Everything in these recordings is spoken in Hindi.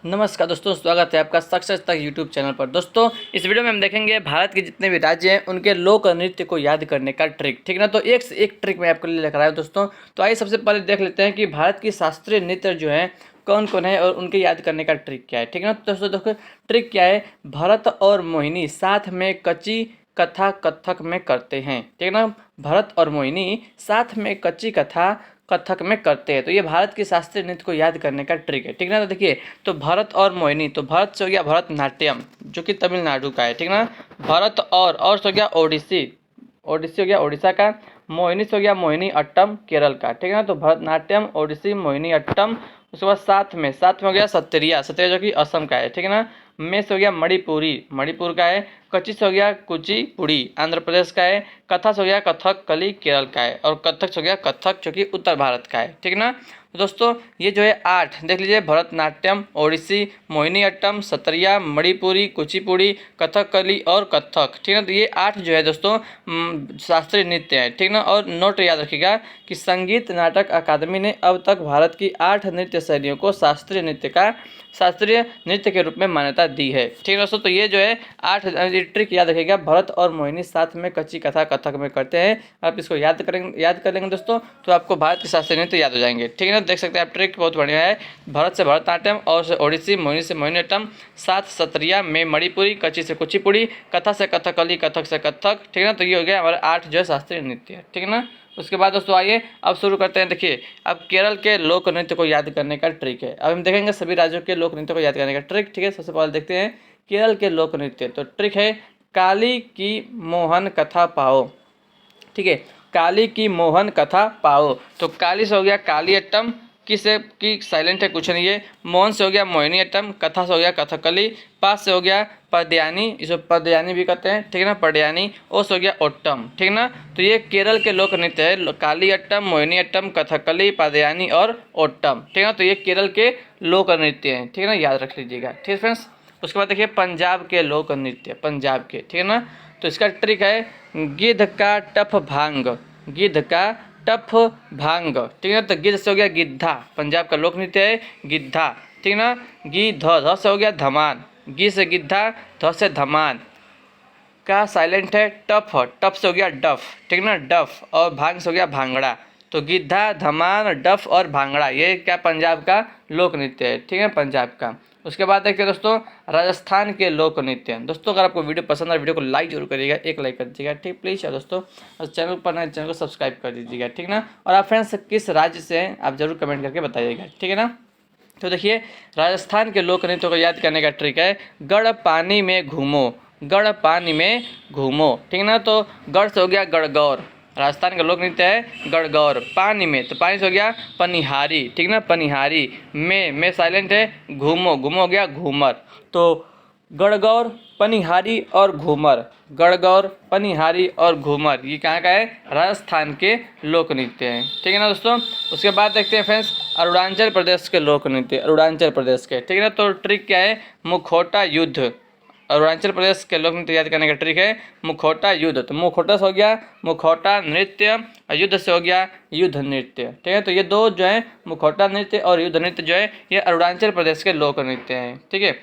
नमस्कार दोस्तों, स्वागत है आपका सक्सेस तक यूट्यूब चैनल पर। दोस्तों, इस वीडियो में हम देखेंगे भारत के जितने भी राज्य हैं उनके लोक नृत्य को याद करने का ट्रिक। ठीक ना, तो एक से एक ट्रिक मैं आपके लिए लेकर आया हूं दोस्तों। तो आइए सबसे पहले देख लेते हैं कि भारत की शास्त्रीय नृत्य जो है कौन कौन है और उनके याद करने का ट्रिक क्या है। ठीक है ना, तो दोस्तों देखो ट्रिक क्या है। भरत और मोहिनी साथ में कच्ची कथा कथक में करते हैं। ठीक है ना, भरत और मोहिनी साथ में कच्ची कथा कथक में करते हैं। तो ये भारत की शास्त्रीय नृत्य को याद करने का ट्रिक है। ठीक ना, तो देखिए, तो भरत और मोहिनी, तो भरत से हो गया भरतनाट्यम जो कि तमिलनाडु का है। ठीक ना, भरत और से हो गया ओडिसी, ओडिसी हो गया उड़ीसा का। मोहिनी से हो गया मोहिनी अट्टम केरल का। ठीक है ना, तो भरतनाट्यम, ओडिसी, मोहिनी अट्टम। उसके बाद साथ में हो गया सत्रिया, सत्रिया जो कि असम का है। ठीक है ना, में से हो गया मणिपुरी, मणिपुर का है। कच्ची से हो गया कुचिपुड़ी, आंध्र प्रदेश का है। कथा से हो गया कथकली केरल का है। और कथक से हो गया कथक जो कि उत्तर भारत का है। ठीक ना, तो दोस्तों ये जो है 8 देख लीजिए, भरतनाट्यम, ओडिसी, मोहिनी अट्टम, सत्रिया, मणिपुरी, कुचिपुड़ी, कथकली और कथक। ठीक है, तो ये 8 जो है दोस्तों शास्त्रीय नृत्य है। ठीक ना, और नोट याद रखिएगा कि संगीत नाटक अकादमी ने अब तक भारत की 8 नृत्य शैलियों को शास्त्रीय नृत्य के रूप में मान्यता दी है। ठीक है दोस्तों, तो ये जो है 8 ट्रिक याद रखिएगा। भरत और मोहिनी साथ में कच्ची कथा कथक में करते हैं। आप इसको याद कर लेंगे दोस्तों, तो आपको भारत के शास्त्रीय नृत्य याद हो जाएंगे। ठीक है ना, देख सकते हैं आप, ट्रिक बहुत बढ़िया है। भरत से भरतनाट्यम, और से ओडिसी, मोहिनी से मोहिनीअट्टम, साथ सत्रिया, में मणिपुरी, कच्ची से कुचिपुड़ी, कथा से कथकली, कथक से कथक। ठीक है ना, तो ये हो गया हमारे 8 जो है शास्त्रीय नृत्य है। ठीक है ना, उसके बाद दोस्तों आइए अब शुरू करते हैं। देखिए, अब केरल के लोक नृत्य को याद करने का ट्रिक है। अब हम देखेंगे सभी राज्यों के लोक नृत्य को याद करने का ट्रिक। ठीक है, सबसे पहले देखते हैं केरल के लोक नृत्य। तो ट्रिक है काली की मोहन कथा पाओ। ठीक है, काली की मोहन कथा पाओ। तो काली से हो गया कालियट्टम, की साइलेंट है, कुछ नहीं है। मोहन से हो गया मोहिनीअट्टम, कथा से हो गया कथकली, पास से हो गया पदयानी, इसको पदयानी भी कहते हैं। ठीक है ना, पदयानी। ओ से हो गया ओट्टम। ठीक है ना, तो ये केरल के लोक नृत्य है, कालियट्टम, मोहिनीअट्टम, कथकली, पदयानी और ओट्टम। ठीक है ना, तो ये केरल के लोक नृत्य हैं। ठीक है ना, याद रख लीजिएगा। ठीक है फ्रेंड्स, उसके बाद देखिए पंजाब के लोक नृत्य, पंजाब के। ठीक है ना, तो इसका ट्रिक है गिद्ध का टफ भांग, गिद्ध का टफ भांग। ठीक है ना, तो गिद्ध से हो गया गिद्धा, पंजाब का लोक नृत्य है गिद्धा। ठीक है ना, ध से हो गया धमान, गी से गिद्धा, ध से धमान। का साइलेंट है टफ, टफ से हो गया डफ। ठीक है ना, डफ। और भांग से हो गया भांगड़ा। तो गिद्धा, धमान, डफ और भांगड़ा, ये क्या पंजाब का लोक नृत्य है। ठीक है, पंजाब का। उसके बाद देखिए दोस्तों राजस्थान के लोक नृत्य। दोस्तों अगर आपको वीडियो पसंद है, वीडियो को लाइक जरूर करिएगा, एक लाइक कर दीजिएगा। ठीक, प्लीज़ दोस्तों, और चैनल पर नए चैनल को सब्सक्राइब कर दीजिएगा। ठीक ना, और आप फ्रेंड्स किस राज्य से हैं आप जरूर कमेंट करके बताइएगा। ठीक है ना, तो देखिए राजस्थान के लोक नृत्य को याद करने का ट्रिक है गढ़ पानी में घूमो, गढ़ पानी में घूमो। ठीक है ना, तो गढ़ से हो गया गढ़गौर, राजस्थान का लोक नृत्य है गढ़गौर। पानी में, तो पानी से हो गया पनिहारी। ठीक ना, पनिहारी। में साइलेंट है, घूमो, घूमो हो गया घूमर। तो गढ़गौर, पनिहारी और घूमर, गढ़गौर, पनिहारी और घूमर, ये कहाँ का है, राजस्थान के लोक नृत्य हैं। ठीक है ना दोस्तों, उसके बाद देखते हैं फ्रेंड्स अरुणाचल प्रदेश के लोक नृत्य, अरुणाचल प्रदेश के। ठीक है ना, तो ट्रिक क्या है, मुखौटा युद्ध। अरुणाचल प्रदेश के लोक नृत्य याद करने का ट्रिक है मुखौटा युद्ध। तो मुखौटा से हो गया मुखौटा नृत्य, और युद्ध से हो गया युद्ध नृत्य। ठीक है, तो ये दो जो है मुखौटा नृत्य और युद्ध नृत्य जो है ये अरुणाचल प्रदेश के लोक नृत्य हैं। ठीक है,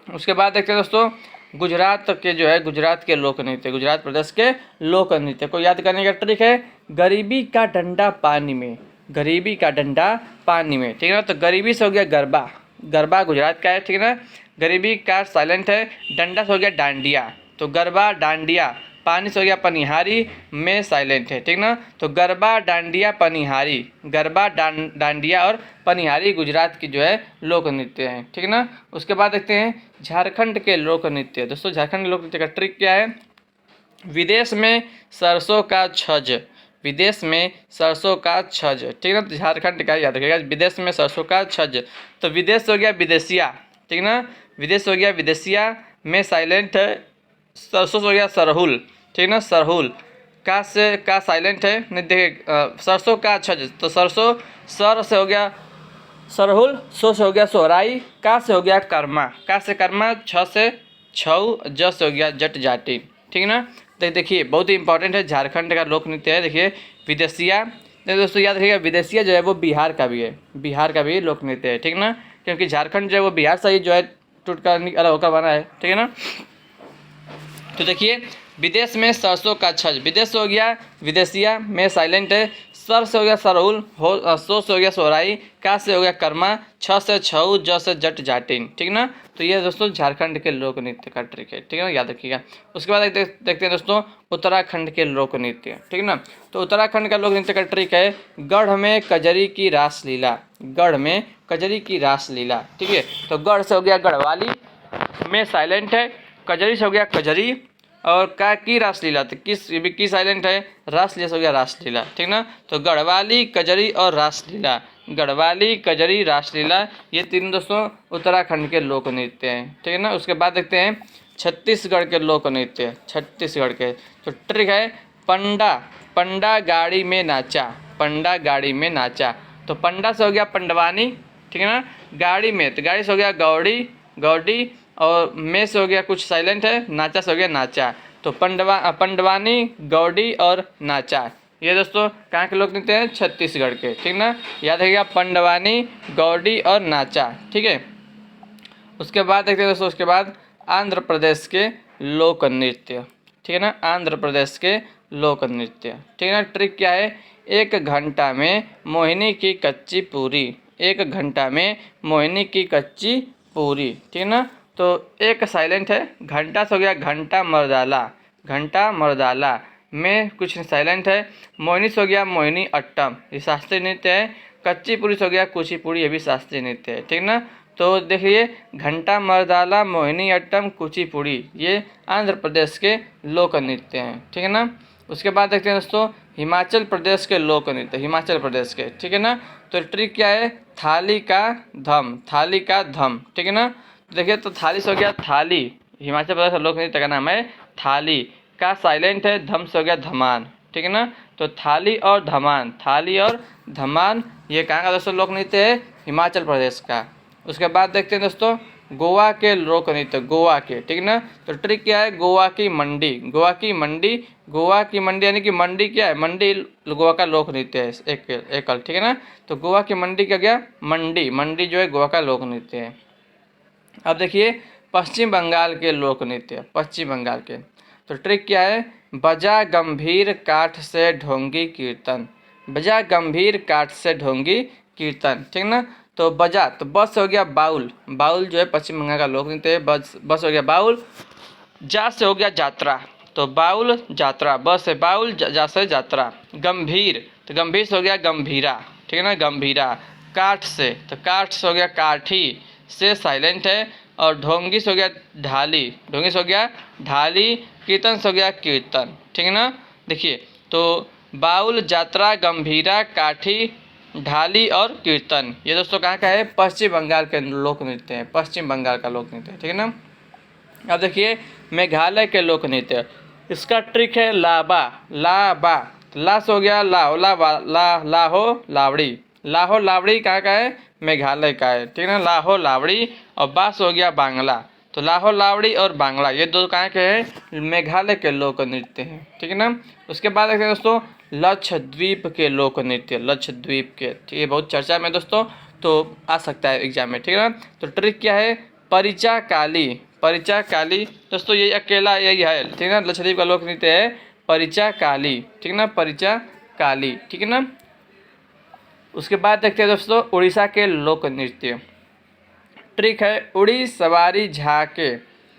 उसके बाद देखते हैं दोस्तों गुजरात के जो है, गुजरात के लोक नृत्य, गुजरात प्रदेश के लोक नृत्य को याद करने का ट्रिक है गरीबी का डंडा पानी में, गरीबी का डंडा पानी में। ठीक है ना, तो गरीबी से हो गया गरबा, गरबा गुजरात का है। ठीक है ना, गरीबी का साइलेंट है, डंडा से हो गया डांडिया, तो गरबा डांडिया। पानी से हो गया पनिहारी, में साइलेंट है। ठीक ना, तो गरबा डांडिया पनिहारी, गरबा डांडिया और पनिहारी गुजरात की जो है लोक नृत्य हैं। ठीक है ना, उसके बाद देखते हैं झारखंड के लोक नृत्य। दोस्तों झारखंड के लोक नृत्य का ट्रिक क्या है, विदेश में सरसों का छज, विदेश में सरसों का छज। ठीक है ना, तो झारखंड का याद रखिएगा, विदेश में सरसों का छज। तो विदेश हो गया विदेशिया। ठीक है ना, विदेश हो गया विदेशिया, में साइलेंट है। सरसों से हो गया सरहुल। ठीक है ना, सरहुल। का साइलेंट है, नहीं देखिए सरसों का छज, तो सरसों सर से हो गया सरहुल, सो से हो गया सोहराई, का से हो गया कर्मा, का से कर्मा, छ से छऊ, ज से हो गया जट जाटी। ठीक है ना, तो देखिए बहुत ही इंपॉर्टेंट है, झारखंड का लोक नृत्य है। देखिए विदेशिया, दोस्तों याद रखिएगा विदेशिया जो है वो बिहार का भी है, बिहार का भी लोक नृत्य है। ठीक ना, क्योंकि झारखंड जो है वो बिहार से ही जो है टूट कर अलग होकर बना है, ठीक है ना। तो देखिए, विदेश में सरसों का छज, विदेश हो गया विदेशिया में साइलेंट है, सर से हो गया सरहुल, हो सो से हो गया सोहराई, का से हो गया कर्मा, छ से छऊ, ज से जट जाटिन, ठीक ना। तो ये दोस्तों झारखंड के लोक नृत्य का ट्रिक है, ठीक है ना, याद रखिएगा। उसके बाद देखते हैं दोस्तों उत्तराखंड के लोक नृत्य, ठीक है ना। तो उत्तराखंड का लोक नृत्य का ट्रिक है गढ़ में कजरी की रासलीला, गढ़ में कजरी की रासलीला, ठीक है। तो गढ़ से हो गया गढ़वाली, में साइलेंट है, कजरी से हो गया कजरी, और का की रासलीला, तो की साइलेंट है, रासलीला से हो गया रासलीला, ठीक ना। तो गढ़वाली, कजरी और रासलीला, गढ़वाली, कजरी, रासलीला, ये तीन दोस्तों उत्तराखंड के लोक नृत्य हैं, ठीक है ना। उसके बाद देखते हैं छत्तीसगढ़ के लोक नृत्य, छत्तीसगढ़ के। तो ट्रिक है पंडा, पंडा गाड़ी में नाचा, पंडा गाड़ी में नाचा। तो पंडा से हो गया पंडवानी, ठीक है ना। गाड़ी में, तो गाड़ी से हो गया गौड़ी, गौडी, और में से हो गया कुछ साइलेंट है, नाचा से हो गया नाचा। तो पंडवानी, गौडी और नाचा, ये दोस्तों कहाँ के लोक नृत्य हैं, छत्तीसगढ़ के, ठीक ना। याद रखिएगा पंडवानी, गौडी और नाचा, ठीक है। उसके बाद देखते हैं दोस्तों, उसके बाद आंध्र प्रदेश के लोक नृत्य, ठीक है ना, आंध्र प्रदेश के लोक नृत्य, ठीक है ना। ट्रिक क्या है, 1 घंटा में मोहिनी की कच्ची पूरी, 1 घंटा में मोहिनी की कच्ची पूरी, ठीक है ना। तो एक साइलेंट है, घंटा से हो गया घंटा मर्दाला, घंटा मर्दाला, में कुछ साइलेंट है, मोहिनी से हो गया मोहिनी अट्टम, ये शास्त्रीय नृत्य है। कच्ची पूरी से हो गया कुचिपुड़ी, ये भी शास्त्रीय नृत्य है, ठीक ना। तो देखिए घंटा मर्दाला, मोहिनी अट्टम, कुचिपुड़ी, ये आंध्र प्रदेश के लोक नृत्य हैं, ठीक है ना। उसके बाद देखते हैं दोस्तों हिमाचल प्रदेश के लोक नृत्य, हिमाचल प्रदेश के, ठीक है ना। तो ट्रिक क्या है, थाली का धम, थाली का धम, ठीक है ना। देखिए तो थाली से हो गया थाली, हिमाचल प्रदेश का लोक नृत्य का नाम है थाली, का साइलेंट है, धम से हो गया धमान, ठीक है ना। तो थाली और धमान, थाली और धमान, ये कहाँ का दोस्तों लोक नृत्य है, हिमाचल प्रदेश का। उसके बाद देखते हैं दोस्तों गोवा के लोक नृत्य, गोवा के, ठीक है ना। तो ट्रिक क्या है, गोवा की मंडी, गोवा की मंडी, गोवा की मंडी यानी कि मंडी क्या है, मंडी गोवा का लोक नृत्य है, एकल, ठीक है ना। तो गोवा की मंडी क्या गया, मंडी, मंडी जो है गोवा का लोक नृत्य है। अब देखिए पश्चिम बंगाल के लोक नृत्य, पश्चिम बंगाल के। तो ट्रिक क्या है, बजा गंभीर काठ से ढोंगी कीर्तन, बजा गंभीर काठ से ढोंगी कीर्तन, ठीक ना। तो बजा, तो बस हो गया बाउल, बाउल जो है पश्चिम बंगाल का लोक नृत्य है, बस हो गया बाउल, जा से हो गया यात्रा, तो बाउल यात्रा, बस है बाउल, जा से यात्रा। गंभीर, तो गंभीर से हो गया गंभीरा, ठीक है ना, गंभीरा। काठ से, तो काठ से हो गया काठी, से साइलेंट है, और ढोंगी से हो गया ढाली, ढोंगी से हो गया ढाली, कीर्तन से हो गया कीर्तन, ठीक है ना। देखिए तो बाउल, यात्रा, गंभीरा, काठी, ढाली और कीर्तन, ये दोस्तों कहाँ का है, पश्चिम बंगाल के लोक नृत्य है, पश्चिम बंगाल का लोक नृत्य है, ठीक है ना। अब देखिए मेघालय के लोक नृत्य, इसका ट्रिक है लाबा, लाबा, ला से हो गया लाहो, लाहो लावड़ी, लाहो लावड़ी कहाँ का है, मेघालय का है, ठीक है ना, लाहो लावड़ी, और बास हो गया बांग्ला। तो लाहो लावड़ी और बांग्ला, ये दो कहाँ के हैं, मेघालय के लोक नृत्य हैं, ठीक है ना। उसके बाद देखते हैं दोस्तों लक्षद्वीप के लोक नृत्य, लक्षद्वीप के, ठीक है, बहुत चर्चा में दोस्तों, तो आ सकता है एग्जाम में, ठीक है ना। तो ट्रिक क्या है, परिचा काली, परिचा काली, दोस्तों ये अकेला यही है, ठीक है ना, लक्षद्वीप का लोक नृत्य है परिचा काली, ठीक है ना, परिचा काली, ठीक है ना। उसके बाद देखते हैं दोस्तों उड़ीसा के लोक नृत्य। ट्रिक है उड़ी सवारी झाके,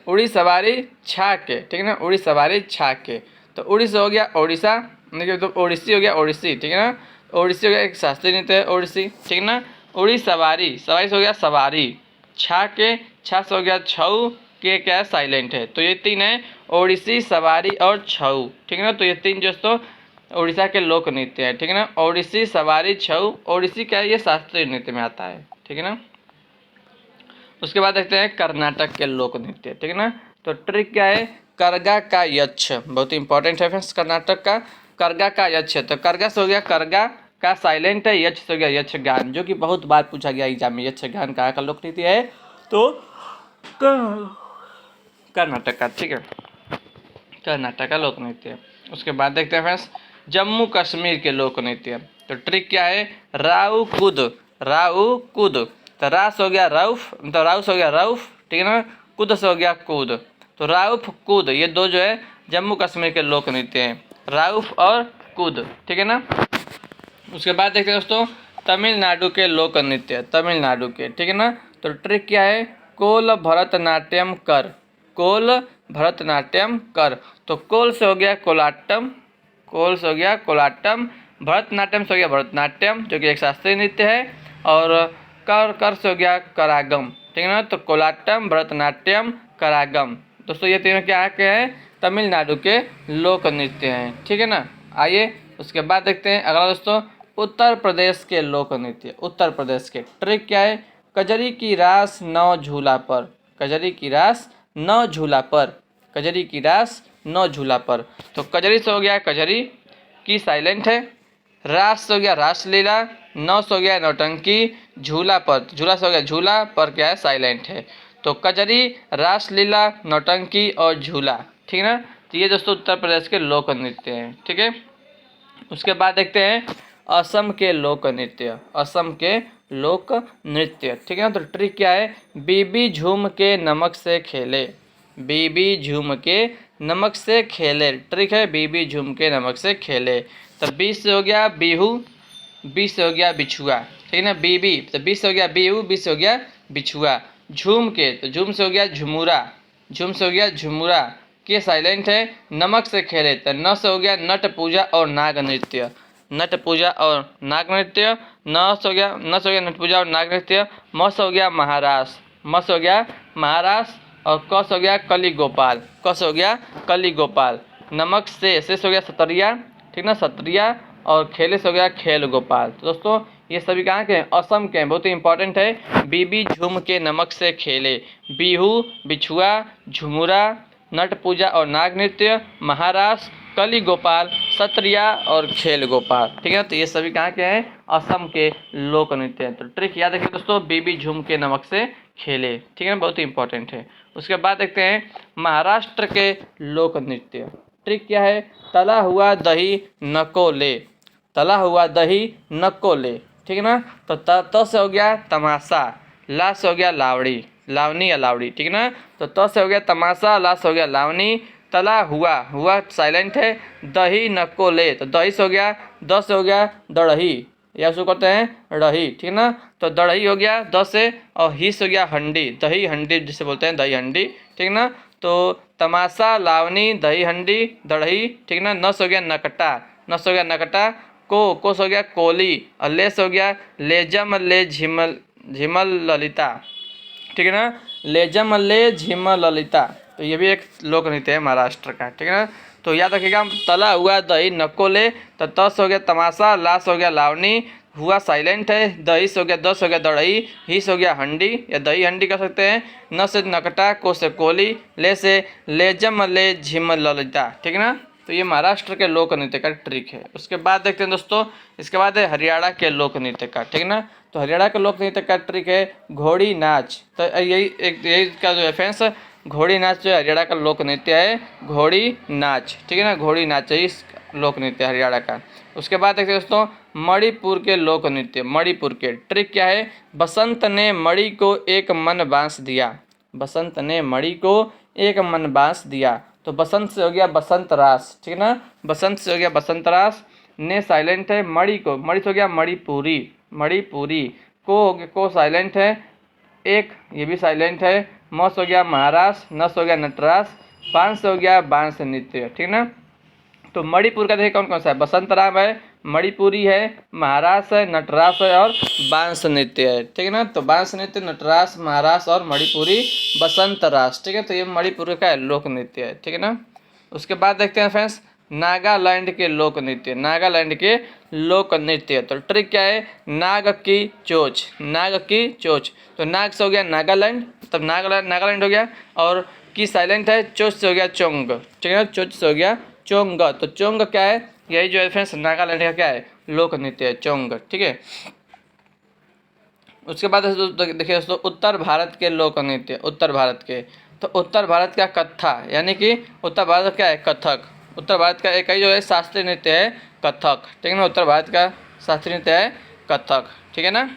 उड़ी सवारी छाके, ठीक है ना, उड़ी सवारी छाके। तो उड़ी से हो गया ओडिशा, देखिए तो ओडिसी हो गया ओडिसी, ठीक है ना, ओडिसी हो गया एक शास्त्रीय नृत्य है ओडिसी, ठीक है ना। उड़ी सवारी, सवारी से हो गया सवारी, छाके, छा से हो गया छऊ, के क्या है साइलेंट है। तो ये तीन है ओडिसी, सवारी और छऊ, ठीक है ना। तो ये तीन दोस्तों उड़ीसा के लोक नृत्य है, ठीक है ना। ओडिसी, सवारी, छऊ, ओडिसी क्या है, ये शास्त्रीय नृत्य में आता है, ठीक है ना। उसके बाद देखते हैं कर्नाटक के लोक नृत्य, ठीक है ना। तो ट्रिक क्या है, करगा का यक्ष, बहुत ही इंपॉर्टेंट है फ्रेंड्स कर्नाटक का, करगा का यक्ष। तो करगा से हो गया करगा, का साइलेंट है, यक्ष से हो गया यक्षगान, जो कि बहुत बार पूछा गया एग्जाम में, यक्षगान कहाँ का लोक नृत्य है, तो कर्नाटक का, ठीक है, कर्नाटक का लोक नृत्य। उसके बाद देखते हैं फ्रेंड्स जम्मू कश्मीर के लोक नृत्य। तो ट्रिक क्या है, राउ कूद, राउ कूद, तो रास हो गया रऊफ, तो राउस हो गया रऊफ, ठीक है ना। कूद से हो गया कूद, तो राउफ कूद, ये दो जो है जम्मू कश्मीर के लोक नृत्य हैं, राउफ और कूद, ठीक है ना। उसके बाद देखते हैं दोस्तों तमिलनाडु के लोक नृत्य, तमिलनाडु के, ठीक है ना। तो ट्रिक क्या है, कोल भरतनाट्यम कर, कोल भरतनाट्यम कर। तो कोल से हो गया कोलाट्टम, कोल से हो गया कोलाट्टम, भरतनाट्यम से हो गया भरतनाट्यम जो कि एक शास्त्रीय नृत्य है, और कर कर से हो गया करागम, ठीक है ना। तो कोलाट्टम, भरतनाट्यम, करागम, दोस्तों ये तीनों क्या के हैं, तमिलनाडु के लोक नृत्य हैं, ठीक है ना। आइए उसके बाद देखते हैं अगला दोस्तों उत्तर प्रदेश के लोक नृत्य, उत्तर प्रदेश के। ट्रिक क्या है, कजरी की रास नौ झूला पर, कजरी की रास नौ झूला पर, कजरी की रास नौ झूला पर। तो कजरी से हो गया कजरी, की साइलेंट है, रास से हो गया रासलीला, नौ से हो गया नौटंकी, झूला पर, झूला से हो गया झूला, पर क्या है साइलेंट है। तो कजरी, रासलीला, नौटंकी और झूला, ठीक है ना। तो ये दोस्तों उत्तर प्रदेश के लोक नृत्य हैं, ठीक है। उसके बाद देखते हैं असम के लोक नृत्य, असम के लोक नृत्य, ठीक है ना। तो ट्रिक क्या है, बीबी झूम के नमक से खेले, बीबी झूम के नमक से खेले, ट्रिक है बीबी झूम के नमक से खेले। तो बी से हो गया बीहू, बी से हो गया बिछुआ, ठीक है ना, बीबी, तो बी से हो गया बीहू, बी से हो गया बिछुआ। झूम के, तो झूम से हो गया झुमुरा, झूम से हो गया झुमुरा, के साइलेंट है, नमक से खेले, तो न से हो गया नट पूजा और नाग नृत्य, नट पूजा और नाग नृत्य, न से हो गया नट पूजा और नाग नृत्य, म से हो गया महारास, म से हो गया महारास, और क से हो गया कली गोपाल, क से हो गया कली गोपाल। नमक से हो गया सतरिया, ठीक ना, सतरिया, और खेले से हो गया खेल गोपाल। तो दोस्तों ये सभी कहाँ के हैं, असम के हैं, बहुत ही इंपॉर्टेंट है। बीबी झूम के नमक से खेले, बीहू, बिछुआ, झुमुरा, नट पूजा और नाग नृत्य, महारास, कली गोपाल, सत्रिया और खेल गोपाल, ठीक है। तो ये सभी कहाँ के हैं, असम के लोक नृत्य हैं। तो ट्रिक याद रखिए दोस्तों, बीबी झूम के नमक से खेले, ठीक है ना, बहुत ही इंपॉर्टेंट है। उसके बाद देखते हैं महाराष्ट्र के लोक नृत्य। ट्रिक क्या है, तला हुआ दही नको ले, तला हुआ दही नको ले, ठीक है ना। तो त से हो गया तमाशा, ला से हो गया लावड़ी, लावनी या लावड़ी, ठीक है ना। तो त से हो गया तमाशा, ला से हो गया लावनी, तला हुआ, हुआ साइलेंट है, दही नको ले, तो दही से हो गया, द से हो गया दड़ही, या उसको कहते हैं रही, ठीक है ना। तो दड़ही हो गया द से, और ही से हो गया हंडी, दही हंडी जिसे बोलते हैं, दही हंडी, ठीक है ना। तो तमाशा, लावनी, दही हंडी, दड़ही, ठीक है ना। न से हो गया नकटा, न से हो गया नकटा, को से हो गया कोली, और ले से हो गया लेजम ले झिमल, झिमल ललिता, ठीक है ना, लेजम ले झिमल ललिता। तो ये भी एक लोक नृत्य है महाराष्ट्र का, ठीक है ना। तो याद रखिएगा, तला हुआ दही नको ले, तो त से हो गया तमाशा, ला से हो गया लावनी, हुआ साइलेंट है, दही से हो गया, द से हो गया दड़ही, ही से हो गया हंडी या दही हंडी कर सकते हैं, न से नकटा, को से कोली, ले से लेजम ले झिमल ललिता, ठीक है ना। तो ये महाराष्ट्र के लोक नृत्य का ट्रिक है। उसके बाद देखते हैं दोस्तों, इसके बाद है हरियाणा के लोक नृत्य का, ठीक है ना। तो हरियाणा के लोक नृत्य का ट्रिक है घोड़ी नाच। तो यही का जो रेफरेंस, घोड़ी नाच जो हरियाणा का लोक नृत्य है, घोड़ी नाच, ठीक है ना, घोड़ी नाच इस लोक नृत्य हरियाणा का। उसके बाद देखते हैं दोस्तों मणिपुर के लोक नृत्य, मणिपुर के। ट्रिक क्या है, बसंत ने मणि को एक मन बांस दिया, बसंत ने मणि को एक मन बांस दिया। तो बसंत से हो गया बसंत रास, ठीक है ना, बसंत से हो गया बसंत रास, ने साइलेंट है, मणि को, मणि से हो गया मणिपुरी, मणिपुरी, को हो गया, को साइलेंट है, एक ये भी साइलेंट है, म से हो गया महारास, न से हो गया नटरास, बांस से हो गया बांस नृत्य, ठीक ना। तो मणिपुर का देखिए कौन कौन सा है, बसंत राम है, मणिपुरी है, महारास है, नटरास है और बांस नृत्य है, ठीक है ना। तो बांस नृत्य, नटरास, महारास और मणिपुरी, बसंत रास, ठीक है। तो ये मणिपुर का लोक नृत्य है, ठीक है ना। उसके बाद देखते हैं फ्रेंड्स नागालैंड के लोक नृत्य, नागालैंड के लोक नृत्य। तो ट्रिक क्या है, नाग की चोच, नाग की चोच। तो नाग से हो गया नागालैंड, तब नागालैंड हो गया, और की साइलेंट है, चोच से हो गया चोंग, ठीक है ना, चोच से हो गया चोंग। तो चोंग क्या है, यही जो है फ्रेंड्स नागालैंड का क्या है, लोक नृत्य है चोंग, ठीक है। उसके बाद देखिए दोस्तों उत्तर भारत के लोक नृत्य, उत्तर भारत के। तो उत्तर भारत का कत्था, यानी कि उत्तर भारत क्या है, कथक। उत्तर भारत का एक ही जो है शास्त्रीय नृत्य है कथक, ठीक है ना, उत्तर भारत का शास्त्रीय नृत्य है कथक, ठीक है ना।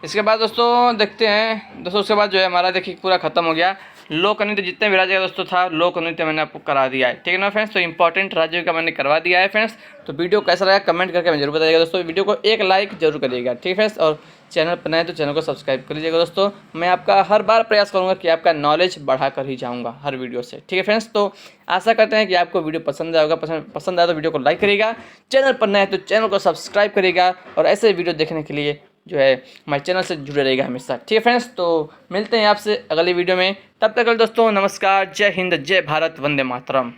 इसके बाद दोस्तों देखते हैं दोस्तों, उसके बाद जो है हमारा देखिए पूरा खत्म हो गया। लोक नृत्य जितने भी राज्य का दोस्तों था, लोक नृत्य मैंने आपको करा दिया है, ठीक है ना फ्रेंड्स। तो इंपॉर्टेंट राज्यों का मैंने करवा दिया है फ्रेंड्स। तो वीडियो कैसा लगा कमेंट करके मैं जरूर बताइएगा दोस्तों। वीडियो को एक लाइक जरूर करिएगा, ठीक है फ्रेंड्स। और चैनल पर नए तो चैनल को सब्सक्राइब कर लीजिएगा दोस्तों। मैं आपका हर बार प्रयास करूंगा कि आपका नॉलेज बढ़ा कर ही जाऊंगा हर वीडियो से, ठीक है फ्रेंड्स। तो आशा करते हैं कि आपको वीडियो पसंद आएगा। पसंद आया तो वीडियो को लाइक करिएगा, चैनल पर नए तो चैनल को सब्सक्राइब करिएगा, और ऐसे वीडियो देखने के लिए जो है हमारे चैनल से जुड़े रहेगा हमेशा, ठीक है फ्रेंड्स। तो मिलते हैं आपसे अगली वीडियो में, तब तक दोस्तों नमस्कार, जय हिंद, जय भारत, वंदे मातरम।